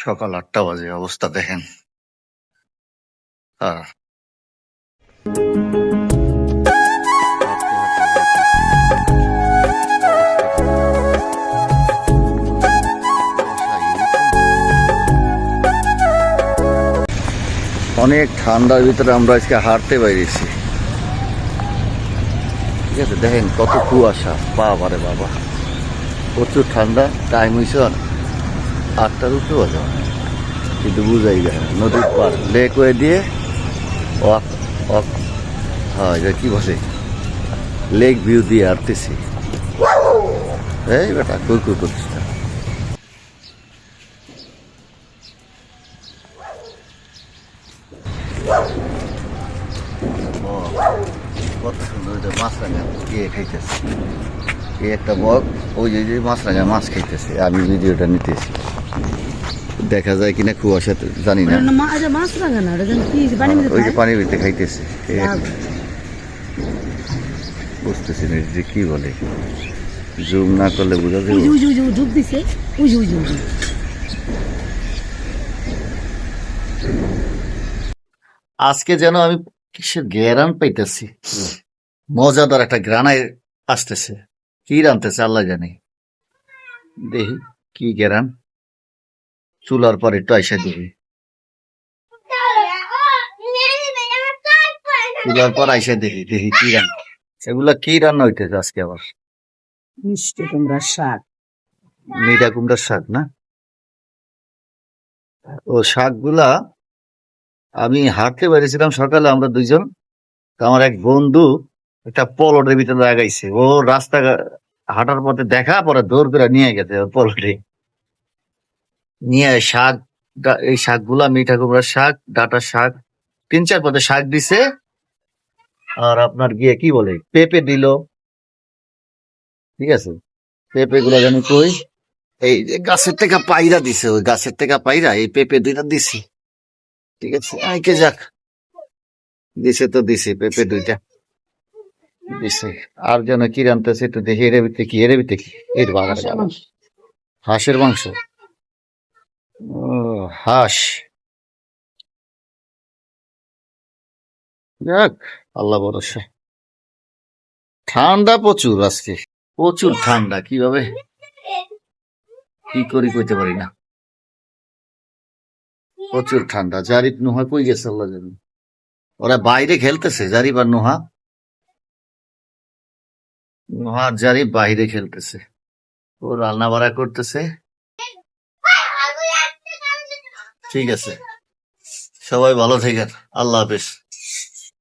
সকাল ৮টা বাজে, অবস্থা দেখেন। আর অনেক ঠান্ডার ভিতরে আমরা আজকে হাঁটতে বাইরেছি। ঠিক আছে, দেখেন কত কুয়াশা, বাবারে বাবা, প্রচুর ঠান্ডা। টাইম হয়েছে ৮টার উপরে বাজে, কিন্তু বুঝাই যায় না। নদীর পার লেক ওয়ে দিয়ে হ্যাঁ, এটা কি বলে, লেক ভিউ দিয়ে হাঁটতেছি। এই বেটা কুরকুর করছিস না। কত সুন্দর মাছরাঙা ইয়ে খাইতেছে, এই একটা বক, ওই যে মাছরাঙা মাছ খাইতেছে। আমি ভিডিওটা নিতেছি, দেখা যায় কিনা কুয়াশাতে জানি না। ওই যে পানির ভিতরে খাইতেছে, বুঝতেছি না যে কি বলে, জুম না করলে বোঝা যাবে। আজকে যেন আমি কিসের গ্রান পাইতেছি, মজাদার একটা গ্রানায় আসতেছে। কি রানতেছে আল্লাহ জানে, দেখি কি গ্রান। চুলার পর একটু আইসা দেখি, চুলার পর আইসা দেখি দেখি কি রান। এগুলা কি রান্না হইতেছে আজকে আবার? মিষ্টি কুমড়ার শাক। মিঠা কুমড়ার শাক না? ও শাকগুলা আমি হাঁটতে বেরিয়েছিলাম সকালে, আমরা দুইজন। আমার এক বন্ধু একটা পলটের ভিতরে লাগাইছে। ও রাস্তা হাঁটার পথে দেখা, পরে দৌড় করে নিয়ে গেছে পলটে নিয়ে শাক। এই শাকগুলা মিঠা কুমড়ার শাক, ডাঁটার শাক, ৩-৪ পথে শাক দিছে। আর আপনার গিয়ে কি বলে পেঁপে দিল। ঠিক আছে, পেঁপে গুলা জানি কই, এই যে গাছের থেকে পায়রা দিছে, ওই গাছের থেকে পায়রা এই পেঁপে দুইটা দিছি। ঠিক আছে, আইকে যাক, দিছে তো দিছে, পেঁপে দুইটা দিছে। আর যেন কি রানতেছে একটু দেখি। এর ভিতরে কি, এর ভিতরে কি, এর বাগান হাঁসের মাংস। ও হাঁস, যাক আল্লাহ ভরসা। ঠান্ডা প্রচুর আজকে, প্রচুর ঠান্ডা। কিভাবে কি করি কইতে পারি না, প্রচুর ঠান্ডা। জারিফ নুহা কই গেছে আল্লাহ জানে। ওরা বাইরে খেলতেছে, জারিফ আর নুহা। নুহা আর জারিফ বাইরে খেলতেছে, ও রান্না বাড়া করতেছে। ঠিক আছে, সবাই ভালো থাকেন, আল্লাহ হাফেজ।